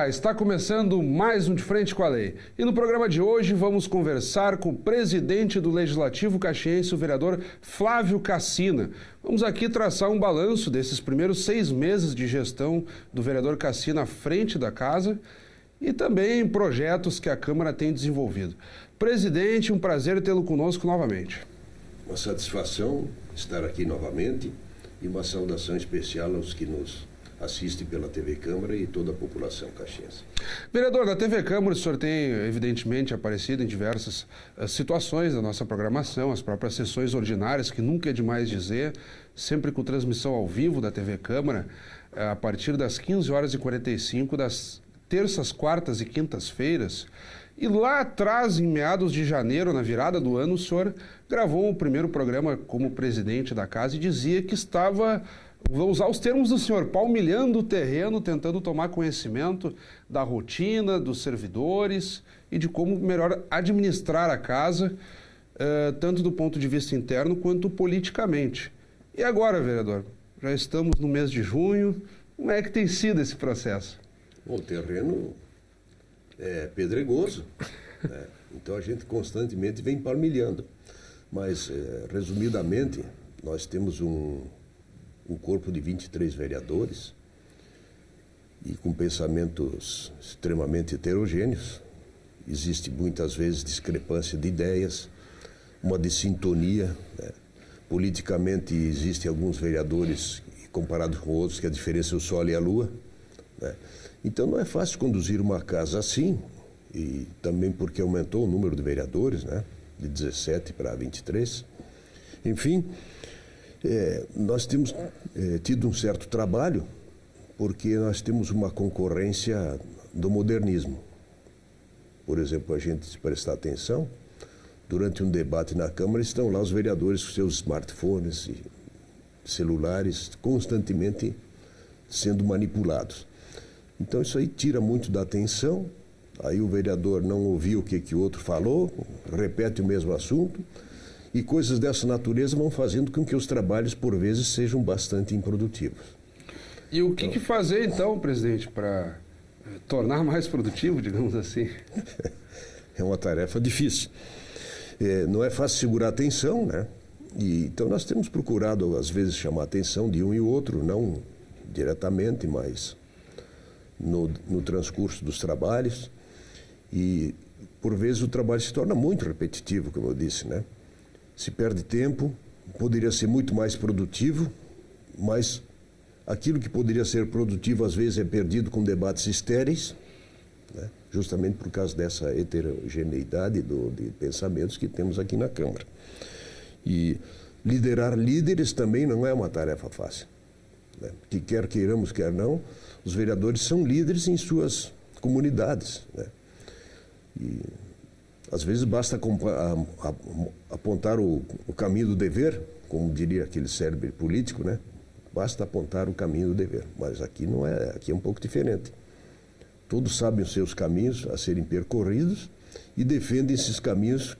Olá, está começando mais um De Frente com a Lei. E no programa de hoje vamos conversar com o presidente do Legislativo caxiense, o vereador Flávio Cassina. Vamos aqui traçar um balanço desses primeiros 6 meses de gestão do vereador Cassina à frente da casa e também projetos que a Câmara tem desenvolvido. Presidente, um prazer tê-lo conosco novamente. Uma satisfação estar aqui novamente e uma saudação especial aos que nos assistem pela TV Câmara e toda a população caxiense. Vereador, na TV Câmara o senhor tem evidentemente aparecido em diversas situações da nossa programação, as próprias sessões ordinárias, que nunca é demais dizer, sempre com transmissão ao vivo da TV Câmara, a partir das 15h45 das terças, quartas e quintas-feiras. E lá atrás, em meados de janeiro, na virada do ano, o senhor gravou o primeiro programa como presidente da casa e dizia que estava, vou usar os termos do senhor, palmilhando o terreno, tentando tomar conhecimento da rotina, dos servidores e de como melhor administrar a casa, tanto do ponto de vista interno quanto politicamente. E agora, vereador, já estamos no mês de junho, como é que tem sido esse processo? O terreno é pedregoso, né? Então a gente constantemente vem palmilhando. Mas, resumidamente, nós temos um corpo de 23 vereadores e com pensamentos extremamente heterogêneos. Existe muitas vezes discrepância de ideias, uma dissintonia, né? Politicamente existem alguns vereadores, comparados com outros, que a diferença é o sol e a lua, né? Então não é fácil conduzir uma casa assim, e também porque aumentou o número de vereadores, né? De 17 para 23. Enfim, nós temos tido um certo trabalho, porque nós temos uma concorrência do modernismo. Por exemplo, a gente, se prestar atenção, durante um debate na Câmara, estão lá os vereadores com seus smartphones e celulares constantemente sendo manipulados. Então isso aí tira muito da atenção, aí o vereador não ouviu o que o outro falou, repete o mesmo assunto, e coisas dessa natureza vão fazendo com que os trabalhos, por vezes, sejam bastante improdutivos. E o que fazer, então, presidente, para tornar mais produtivo, digamos assim? É uma tarefa difícil. Não é fácil segurar a atenção, né? Então nós temos procurado, às vezes, chamar a atenção de um e outro, não diretamente, mas no transcurso dos trabalhos. E, por vezes, o trabalho se torna muito repetitivo, como eu disse, né? Se perde tempo, poderia ser muito mais produtivo, mas aquilo que poderia ser produtivo, às vezes, é perdido com debates estéreis, né? Justamente por causa dessa heterogeneidade de pensamentos que temos aqui na Câmara. E liderar líderes também não é uma tarefa fácil, né? Que quer queiramos, quer não, os vereadores são líderes em suas comunidades, né? E às vezes basta apontar o caminho do dever, como diria aquele célebre político, né? Basta apontar o caminho do dever. Mas aqui não é, aqui é um pouco diferente. Todos sabem os seus caminhos a serem percorridos e defendem esses caminhos,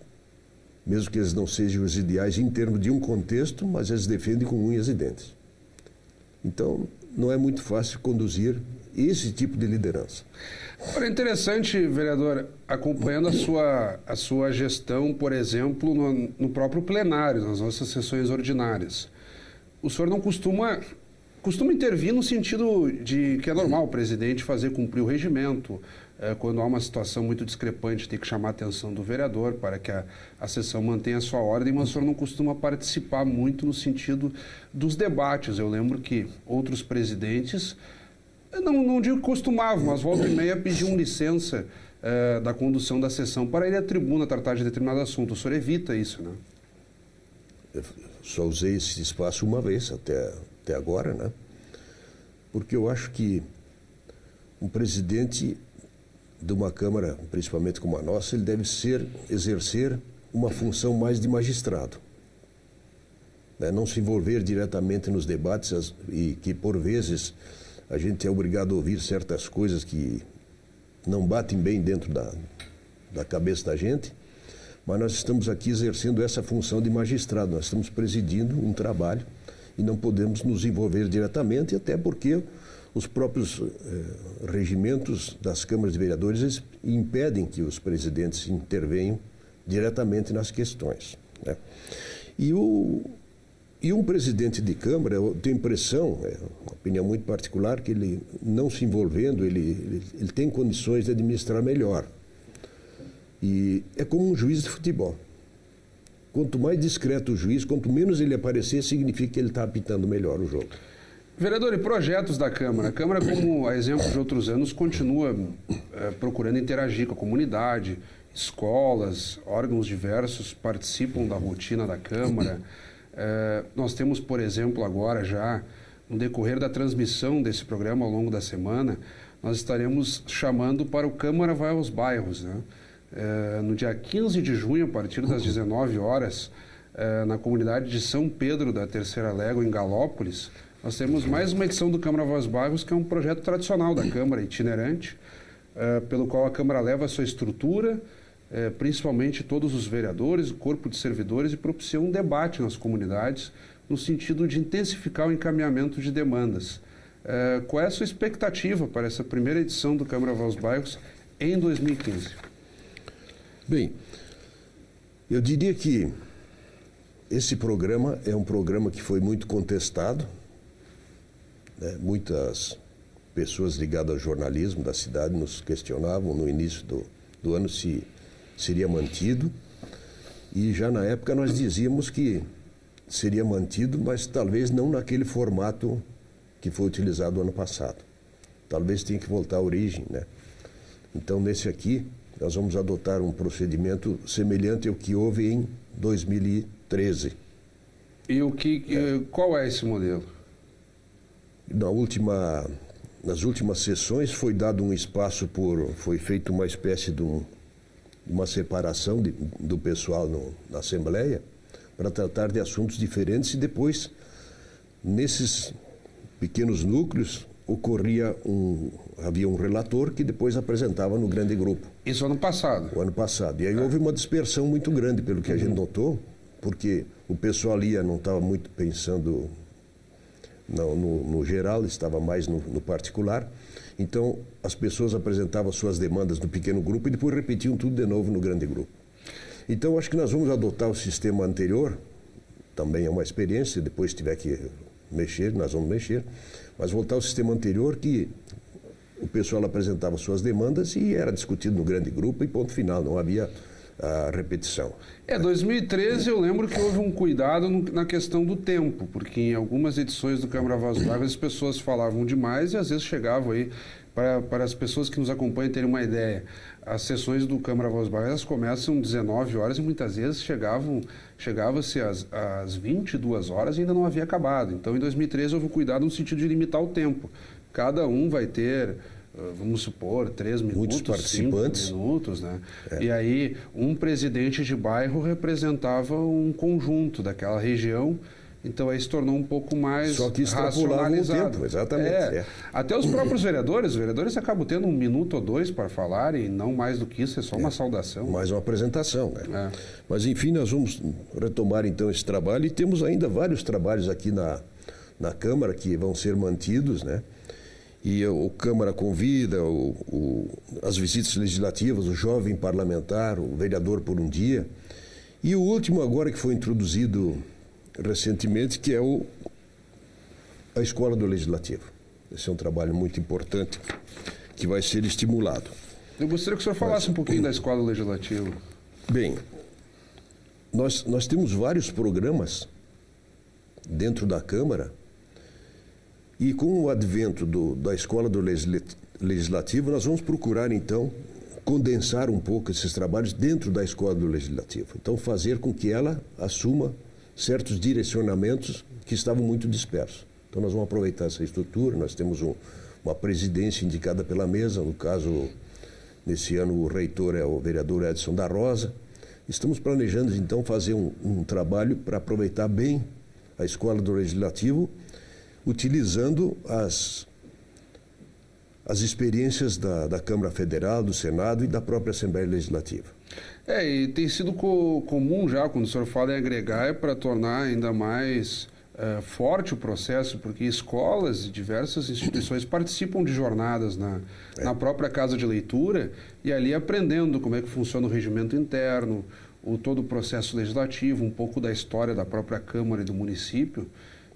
mesmo que eles não sejam os ideais em termos de um contexto, mas eles defendem com unhas e dentes. Então, não é muito fácil conduzir esse tipo de liderança. Agora, é interessante, vereador, acompanhando a sua gestão, por exemplo, no próprio plenário, nas nossas sessões ordinárias. O senhor não costuma intervir no sentido de que é normal o presidente fazer cumprir o regimento, quando há uma situação muito discrepante, tem que chamar a atenção do vereador para que a sessão mantenha a sua ordem, mas o senhor não costuma participar muito no sentido dos debates. Eu lembro que outros presidentes, não digo que costumavam, mas volta e meia pediam licença da condução da sessão para ir à tribuna tratar de determinado assunto. O senhor evita isso, né? Eu só usei esse espaço uma vez até agora, né? Porque eu acho que um presidente de uma Câmara, principalmente como a nossa, ele deve exercer uma função mais de magistrado, né? Não se envolver diretamente nos debates e que, por vezes, a gente é obrigado a ouvir certas coisas que não batem bem dentro da cabeça da gente, mas nós estamos aqui exercendo essa função de magistrado, nós estamos presidindo um trabalho e não podemos nos envolver diretamente, até porque os próprios regimentos das câmaras de vereadores eles impedem que os presidentes intervenham diretamente nas questões, né? E um presidente de Câmara, eu tenho impressão, é uma opinião muito particular, que ele, não se envolvendo, ele tem condições de administrar melhor. E é como um juiz de futebol. Quanto mais discreto o juiz, quanto menos ele aparecer, significa que ele está apitando melhor o jogo. Vereador, e projetos da Câmara? A Câmara, como a exemplo de outros anos, continua procurando interagir com a comunidade, escolas, órgãos diversos participam da rotina da Câmara. Nós temos, por exemplo, agora já, no decorrer da transmissão desse programa ao longo da semana, nós estaremos chamando para o Câmara Vai aos Bairros, né? No dia 15 de junho, a partir das 19 horas, na comunidade de São Pedro da Terceira Légua, em Galópolis, nós temos mais uma edição do Câmara Vai aos Bairros, que é um projeto tradicional da Câmara, itinerante, pelo qual a Câmara leva a sua estrutura, principalmente todos os vereadores, o corpo de servidores, e propicia um debate nas comunidades no sentido de intensificar o encaminhamento de demandas. Qual é a sua expectativa para essa primeira edição do Câmara Vai aos Bairros em 2015? Bem, eu diria que esse programa é um programa que foi muito contestado, né? Muitas pessoas ligadas ao jornalismo da cidade nos questionavam no início do ano se seria mantido, e já na época nós dizíamos que seria mantido, mas talvez não naquele formato que foi utilizado ano passado. Talvez tenha que voltar à origem, né? Então, nesse aqui, nós vamos adotar um procedimento semelhante ao que houve em 2013. E qual é esse modelo? Nas últimas sessões foi dado um espaço foi feita uma espécie de uma separação do pessoal na Assembleia para tratar de assuntos diferentes, e depois, nesses pequenos núcleos, havia um relator que depois apresentava no grande grupo. Isso ano passado? O ano passado. E aí houve uma dispersão muito grande, pelo que a gente notou, porque o pessoal não estava muito pensando no geral, estava mais no particular. Então, as pessoas apresentavam suas demandas no pequeno grupo e depois repetiam tudo de novo no grande grupo. Então, acho que nós vamos adotar o sistema anterior, também é uma experiência, depois se tiver que mexer, nós vamos mexer, mas voltar ao sistema anterior, que o pessoal apresentava suas demandas e era discutido no grande grupo e ponto final, não havia a repetição. 2013 eu lembro que houve um cuidado na questão do tempo, porque em algumas edições do Câmara Vai aos Bairros as pessoas falavam demais e às vezes chegavam aí, para as pessoas que nos acompanham terem uma ideia, as sessões do Câmara Vai aos Bairros começam às 19 horas e muitas vezes chegava-se às 22 horas e ainda não havia acabado. Então, em 2013 houve um cuidado no sentido de limitar o tempo. Cada um vai ter, vamos supor, 3 minutos, muitos participantes. 5 minutos, né? E aí, um presidente de bairro representava um conjunto daquela região. Então, aí se tornou um pouco mais só que extrapolava o tempo, exatamente. Até os próprios vereadores acabam tendo 1 minuto ou 2 para falar, e não mais do que isso, é só uma saudação. Mais uma apresentação, né? Mas, enfim, nós vamos retomar, então, esse trabalho, e temos ainda vários trabalhos aqui na Câmara que vão ser mantidos, né? E o Câmara convida as visitas legislativas, o jovem parlamentar, o vereador por um dia. E o último agora que foi introduzido recentemente, que é a Escola do Legislativo. Esse é um trabalho muito importante que vai ser estimulado. Eu gostaria que o senhor falasse um pouquinho da Escola do Legislativo. Bem, nós temos vários programas dentro da Câmara, e com o advento da Escola do Legislativo, nós vamos procurar, então, condensar um pouco esses trabalhos dentro da Escola do Legislativo. Então, fazer com que ela assuma certos direcionamentos que estavam muito dispersos. Então, nós vamos aproveitar essa estrutura. Nós temos uma presidência indicada pela mesa. No caso, nesse ano, o reitor é o vereador Edson da Rosa. Estamos planejando, então, fazer um trabalho para aproveitar bem a Escola do Legislativo, utilizando as experiências da Câmara Federal, do Senado e da própria Assembleia Legislativa. E tem sido comum já, quando o senhor fala em agregar, para tornar ainda mais forte o processo, porque escolas e diversas instituições participam de jornadas na própria casa de leitura e ali aprendendo como é que funciona o regimento interno, todo o processo legislativo, um pouco da história da própria Câmara e do município.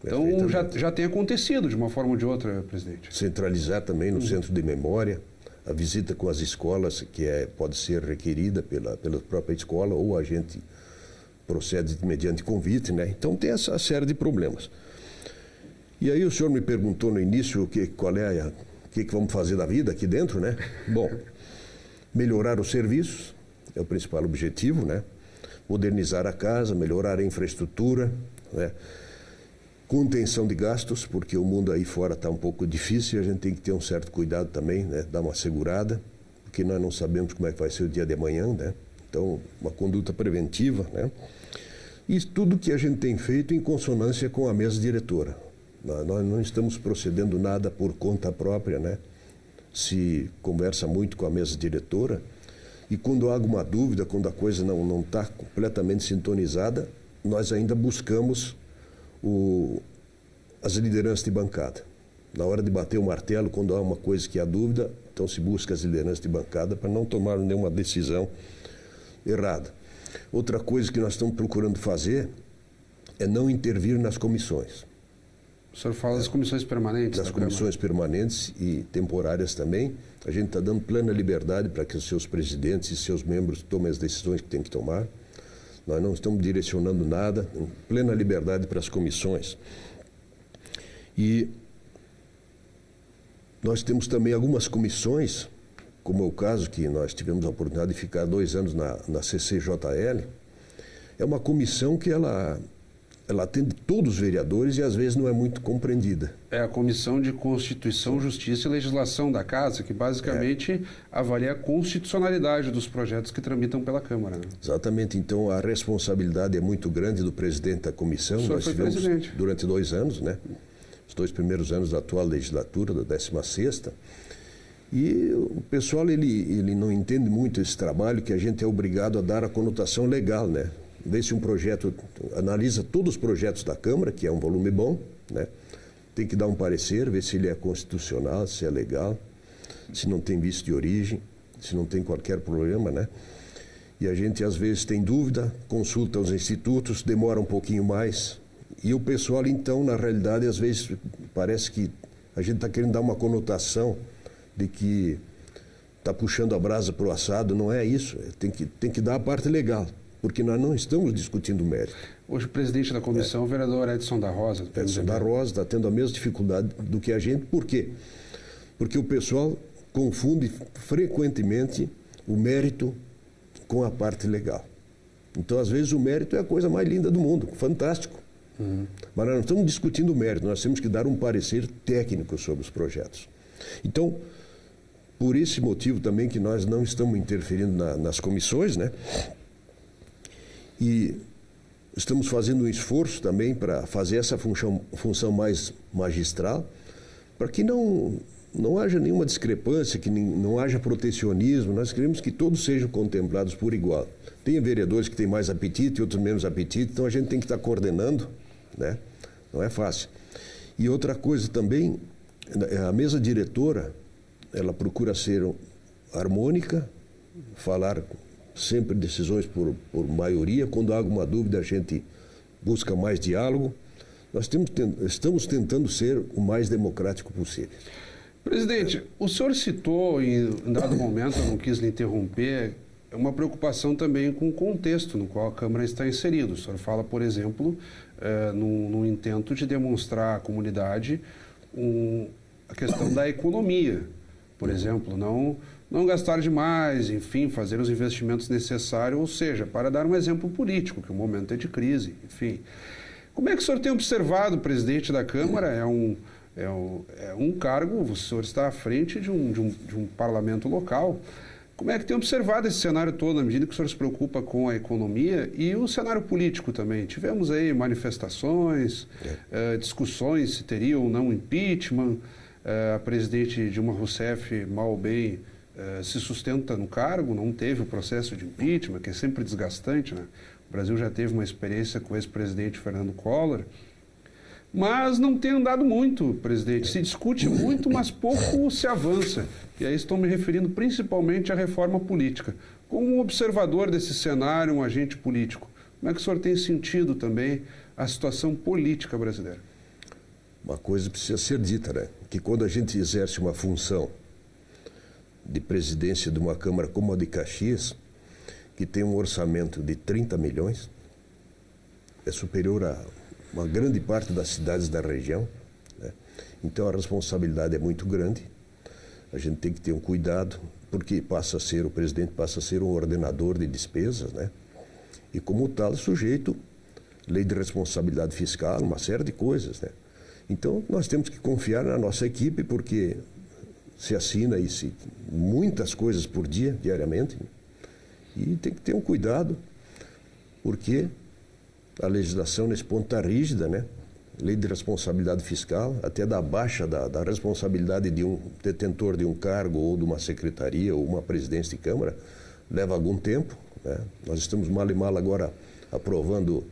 Então, já tem acontecido de uma forma ou de outra, presidente. Centralizar também no centro de memória, a visita com as escolas, que pode ser requerida pela própria escola, ou a gente procede mediante convite, né? Então, tem essa série de problemas. E aí o senhor me perguntou no início o que vamos fazer da vida aqui dentro, né? Bom, melhorar os serviços é o principal objetivo, né? Modernizar a casa, melhorar a infraestrutura, né? Contenção de gastos, porque o mundo aí fora está um pouco difícil e a gente tem que ter um certo cuidado também, né? Dar uma segurada, porque nós não sabemos como é que vai ser o dia de amanhã, né? Então, uma conduta preventiva, né? E tudo que a gente tem feito em consonância com a mesa diretora. Nós não estamos procedendo nada por conta própria, né? Se conversa muito com a mesa diretora e quando há alguma dúvida, quando a coisa não está completamente sintonizada, nós ainda buscamos as lideranças de bancada. Na hora de bater o martelo, quando há uma coisa que há dúvida, então se busca as lideranças de bancada para não tomar nenhuma decisão errada. Outra coisa que nós estamos procurando fazer é não intervir nas comissões. O senhor fala das comissões permanentes? Das comissões permanentes e temporárias também. A gente está dando plena liberdade para que os seus presidentes e seus membros tomem as decisões que têm que tomar. Nós não estamos direcionando nada, plena liberdade para as comissões. E nós temos também algumas comissões, como é o caso que nós tivemos a oportunidade de ficar 2 anos na CCJL. É uma comissão que ela atende todos os vereadores e às vezes não é muito compreendida. É a Comissão de Constituição, Justiça e Legislação da Casa, que basicamente avalia a constitucionalidade dos projetos que tramitam pela Câmara. Né? Exatamente. Então, a responsabilidade é muito grande do presidente da comissão. O senhor foi presidente. Durante 2 anos, né? Os 2 primeiros anos da atual legislatura, da 16ª. E o pessoal, ele não entende muito esse trabalho, que a gente é obrigado a dar a conotação legal, né? Vê se um projeto, analisa todos os projetos da Câmara, que é um volume bom, né? Tem que dar um parecer, ver se ele é constitucional, se é legal, se não tem vício de origem, se não tem qualquer problema, né? E a gente às vezes tem dúvida, consulta os institutos, demora um pouquinho mais. E o pessoal, então, na realidade, às vezes parece que a gente está querendo dar uma conotação de que está puxando a brasa para o assado. Não é isso, tem que dar a parte legal. Porque nós não estamos discutindo o mérito. Hoje o presidente da comissão, o vereador Edson da Rosa. Edson da Rosa está tendo a mesma dificuldade do que a gente. Por quê? Porque o pessoal confunde frequentemente o mérito com a parte legal. Então, às vezes, o mérito é a coisa mais linda do mundo, fantástico. Mas nós não estamos discutindo o mérito, nós temos que dar um parecer técnico sobre os projetos. Então, por esse motivo também que nós não estamos interferindo nas comissões, né? E estamos fazendo um esforço também para fazer essa função mais magistral, para que não haja nenhuma discrepância, que não haja protecionismo. Nós queremos que todos sejam contemplados por igual. Tem vereadores que têm mais apetite e outros menos apetite, então a gente tem que estar coordenando, né? Não é fácil. E outra coisa também, a mesa diretora, ela procura ser harmônica, falar sempre decisões por maioria. Quando há alguma dúvida, a gente busca mais diálogo. Nós estamos tentando ser o mais democrático possível. Presidente, o senhor citou, em dado momento, eu não quis lhe interromper, uma preocupação também com o contexto no qual a Câmara está inserida. O senhor fala, por exemplo, num intento de demonstrar à comunidade a questão da economia, por exemplo, não gastar demais, enfim, fazer os investimentos necessários, ou seja, para dar um exemplo político, que o momento é de crise, enfim. Como é que o senhor tem observado, presidente da Câmara? É um cargo, o senhor está à frente de um parlamento local. Como é que tem observado esse cenário todo, na medida que o senhor se preocupa com a economia e o cenário político também? Tivemos aí manifestações, discussões se teria ou não impeachment. A presidente Dilma Rousseff, mal ou bem, se sustenta no cargo, não teve o processo de impeachment, que é sempre desgastante, né? O Brasil já teve uma experiência com o ex-presidente Fernando Collor. Mas não tem andado muito, presidente. Se discute muito, mas pouco se avança. E aí estou me referindo principalmente à reforma política. Como um observador desse cenário, um agente político, como é que o senhor tem sentido também a situação política brasileira? Uma coisa precisa ser dita, né? Que quando a gente exerce uma função de presidência de uma Câmara como a de Caxias, que tem um orçamento de 30 milhões, é superior a uma grande parte das cidades da região, né? Então a responsabilidade é muito grande. A gente tem que ter um cuidado, porque o presidente passa a ser um ordenador de despesas, né? E como tal, sujeito lei de responsabilidade fiscal, uma série de coisas, né? Então nós temos que confiar na nossa equipe, porque se assina muitas coisas por dia, diariamente, né? E tem que ter um cuidado, porque a legislação nesse ponto está rígida, né? Lei de responsabilidade fiscal, até da baixa da responsabilidade de um detentor de um cargo ou de uma secretaria ou uma presidência de Câmara, leva algum tempo, né? Nós estamos mal e mal agora aprovando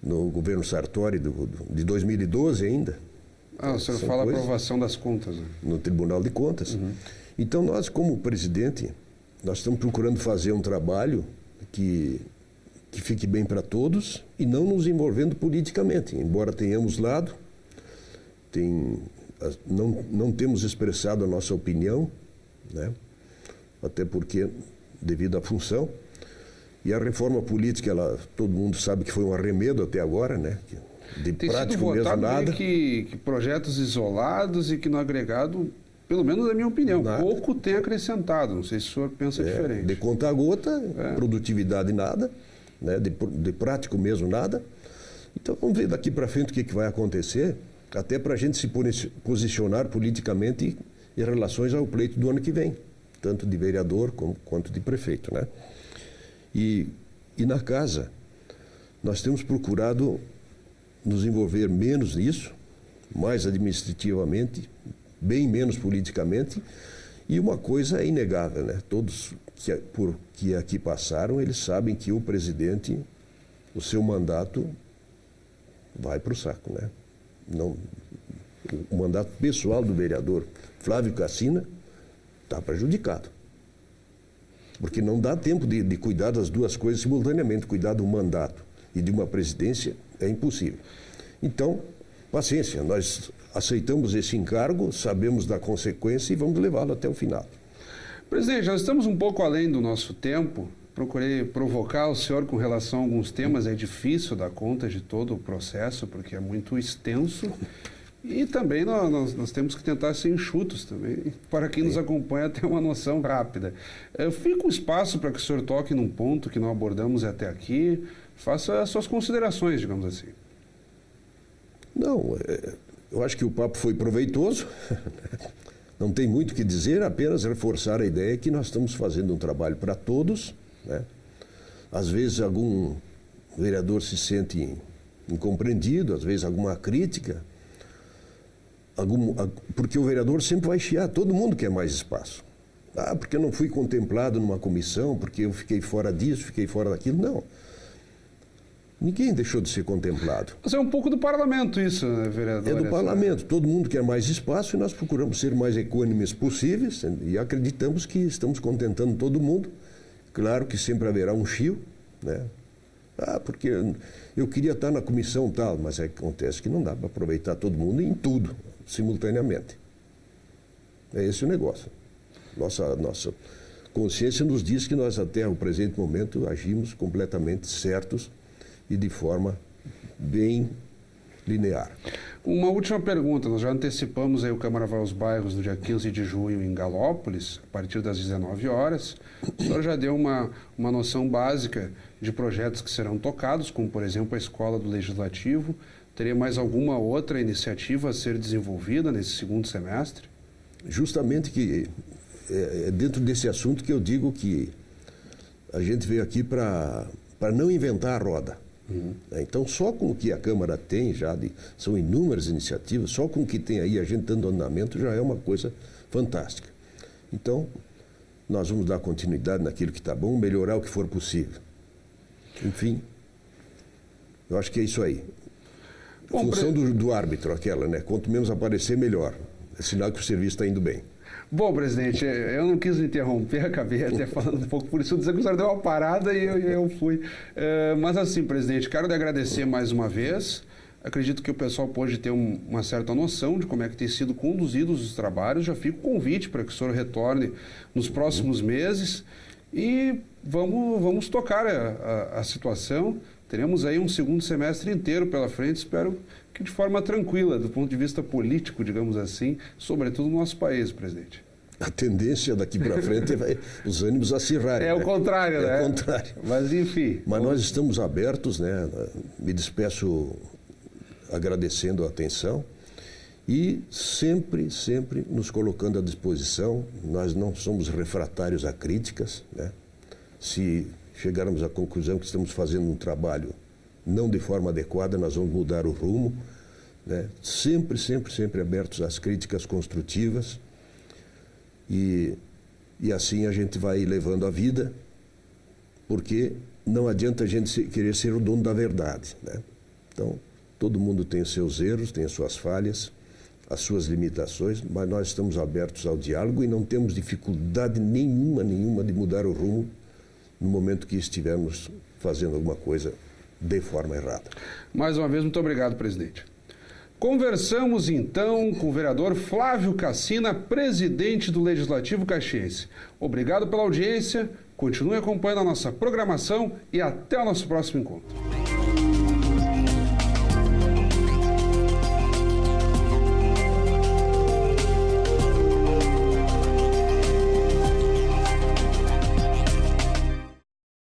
no governo Sartori de 2012 ainda. O senhor fala aprovação das contas, né? No Tribunal de Contas. Uhum. Então nós, como presidente, nós estamos procurando fazer um trabalho que fique bem para todos e não nos envolvendo politicamente. Embora tenhamos lado, não temos expressado a nossa opinião, né? Até porque, devido à função. E a reforma política, todo mundo sabe que foi um arremedo até agora, né? De tem prático sido mesmo nada. Que projetos isolados e que no agregado, pelo menos na minha opinião, nada. Pouco tem acrescentado. Não sei se o senhor pensa diferente. De conta a gota, produtividade nada, né? De prático mesmo nada. Então vamos ver daqui para frente o que vai acontecer, até para a gente se posicionar politicamente em relações ao pleito do ano que vem, tanto de vereador quanto de prefeito, né? E na casa, nós temos procurado nos envolver menos nisso, mais administrativamente, bem menos politicamente, e uma coisa é inegável, né? Todos que aqui passaram, eles sabem que o presidente, o seu mandato vai para o saco, né? Não, o mandato pessoal do vereador Flávio Cassina está prejudicado. Porque não dá tempo de cuidar das duas coisas simultaneamente. Cuidar do mandato e de uma presidência é impossível. Então, paciência, nós aceitamos esse encargo, sabemos da consequência e vamos levá-lo até o final. Presidente, nós estamos um pouco além do nosso tempo. Procurei provocar o senhor com relação a alguns temas. É difícil dar conta de todo o processo, porque é muito extenso. E também nós temos que tentar ser enxutos também, para quem nos acompanha ter uma noção rápida. Fica um espaço para que o senhor toque num ponto que não abordamos até aqui, faça as suas considerações, digamos assim. Não, eu acho que o papo foi proveitoso, não tem muito o que dizer, apenas reforçar a ideia que nós estamos fazendo um trabalho para todos, né? Às vezes algum vereador se sente incompreendido, às vezes alguma crítica, porque o vereador sempre vai chiar, todo mundo quer mais espaço. Porque eu não fui contemplado numa comissão, porque eu fiquei fora disso, fiquei fora daquilo. Não. Ninguém deixou de ser contemplado. Mas é um pouco do parlamento isso, né, vereador? É do parlamento. Todo mundo quer mais espaço e nós procuramos ser mais equânimes possíveis e acreditamos que estamos contentando todo mundo. Claro que sempre haverá um chio, né? Porque eu queria estar na comissão tal, mas acontece que não dá para aproveitar todo mundo em tudo, simultaneamente. É esse o negócio. Nossa consciência nos diz que nós, até o presente momento, agimos completamente certos e de forma bem linear. Uma última pergunta. Nós já antecipamos aí o Câmara Vai aos Bairros no dia 15 de junho em Galópolis, a partir das 19 horas. O senhor já deu uma noção básica de projetos que serão tocados, como, por exemplo, a Escola do Legislativo. Teria mais alguma outra iniciativa a ser desenvolvida nesse segundo semestre? Justamente que é dentro desse assunto que eu digo que a gente veio aqui para não inventar a roda. Então, só com o que a Câmara tem já, são inúmeras iniciativas, só com o que tem aí a gente dando andamento já é uma coisa fantástica. Então, nós vamos dar continuidade naquilo que está bom, melhorar o que for possível. Enfim, eu acho que é isso aí. Função do árbitro, aquela, né? Quanto menos aparecer, melhor. É sinal que o serviço está indo bem. Bom, presidente, eu não quis interromper, acabei até falando um pouco por isso, dizer que o senhor deu uma parada e eu fui. Mas assim, presidente, quero lhe agradecer mais uma vez. Acredito que o pessoal pode ter uma certa noção de como é que tem sido conduzidos os trabalhos. Já fica o convite para que o senhor retorne nos próximos meses e vamos tocar a situação. Teremos aí um segundo semestre inteiro pela frente, espero que de forma tranquila, do ponto de vista político, digamos assim, sobretudo no nosso país, presidente. A tendência daqui para frente é os ânimos acirrarem. É o contrário, né? É o contrário. Mas enfim. Mas nós estamos abertos, né? Me despeço agradecendo a atenção e sempre, sempre nos colocando à disposição. Nós não somos refratários a críticas, né? Se chegarmos à conclusão que estamos fazendo um trabalho não de forma adequada, nós vamos mudar o rumo, né? Sempre, sempre, sempre abertos às críticas construtivas e assim a gente vai levando a vida, porque não adianta a gente querer ser o dono da verdade, né? Então, todo mundo tem os seus erros, tem as suas falhas, as suas limitações, mas nós estamos abertos ao diálogo e não temos dificuldade nenhuma de mudar o rumo no momento que estivermos fazendo alguma coisa de forma errada. Mais uma vez, muito obrigado, presidente. Conversamos então com o vereador Flávio Cassina, presidente do Legislativo Caxiense. Obrigado pela audiência, continue acompanhando a nossa programação e até o nosso próximo encontro.